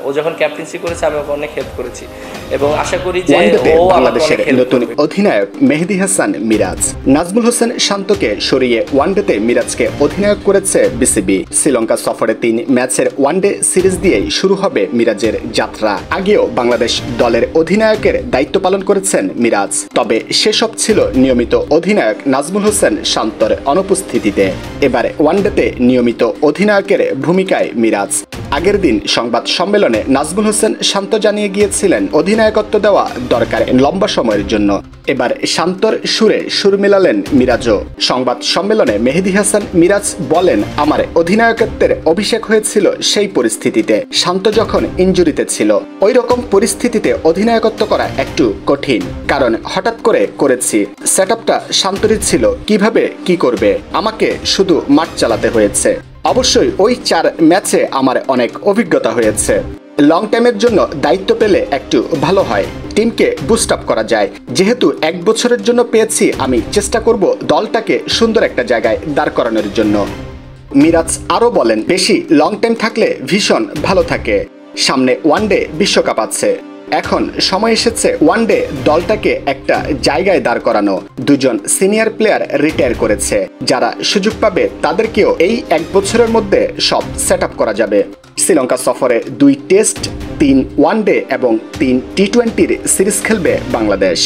ও যখন ক্যাপ্টেন্সি করেছে আমি ওকে অনেক হেল্প করেছি এবং আশা করি যে ও বাংলাদেশের নতুন অধিনায়ক মেহেদী হাসান মিরাজ। নাজমুল হোসেন শান্তকে সরিয়ে ওয়ানডেতে মিরাজকে অধিনায়ক করেছে বিসিবি। শ্রীলঙ্কা সফরে 3 ম্যাচের ওয়ানডে সিরিজ দিয়েই শুরু হবে মিরাজের যাত্রা। আগেও বাংলাদেশ দলের অধিনায়কের দায়িত্ব পালন করেছেন মিরাজ, তবে সেসব ছিল নিয়মিত অধিনায়ক নাজমুল হোসেন শান্তর অনুপস্থিতিতে। এবারে ওয়ানডেতে নিয়মিত অধিনায়কের ভূমিকায় মিরাজ। আগের দিন সংবাদ সম্মেলনে নাজমুল হোসেন শান্ত জানিয়ে গিয়েছিলেন অধিনায়কত্ব দেওয়া দরকার লম্বা সময়ের জন্য। এবার শান্তর সুরে সুর মেলালেন মিরাজও। সংবাদ সম্মেলনে মেহেদী হাসান মিরাজ বলেন, আমার অধিনায়কত্বের অভিষেক হয়েছিল সেই পরিস্থিতিতে, শান্ত যখন ইনজুরিতে ছিল। ওই রকম পরিস্থিতিতে অধিনায়কত্ব করা একটু কঠিন, কারণ হঠাৎ করে করেছি। সেটআপটা শান্তরই ছিল, কিভাবে কি করবে, আমাকে শুধু মাঠ চালাতে হয়েছে। অবশ্যই ওই 4 ম্যাচে আমার অনেক অভিজ্ঞতা হয়েছে। লং টাইমের জন্য দায়িত্ব পেলে একটু ভালো হয়, টিমকে বুস্ট আপ করা যায়। যেহেতু 1 বছরের জন্য পেয়েছি, আমি চেষ্টা করব দলটাকে সুন্দর একটা জায়গায় দাঁড় করানোর জন্য। মিরাজ আরও বলেন, বেশি লং টাইম থাকলে ভীষণ ভালো থাকে। সামনে ওয়ানডে বিশ্বকাপ আছে, এখন সময় এসেছে ওয়ানডে দলটাকে একটা জায়গায় দাঁড় করানো। 2 জন সিনিয়র প্লেয়ার রিটায়ার করেছে, যারা সুযোগ পাবে তাদেরকেও এই 1 বছরের মধ্যে সব সেট আপ করা যাবে। শ্রীলঙ্কা সফরে 2 টেস্ট, 3 ওয়ানডে এবং 3 টি-20 সিরিজ খেলবে বাংলাদেশ।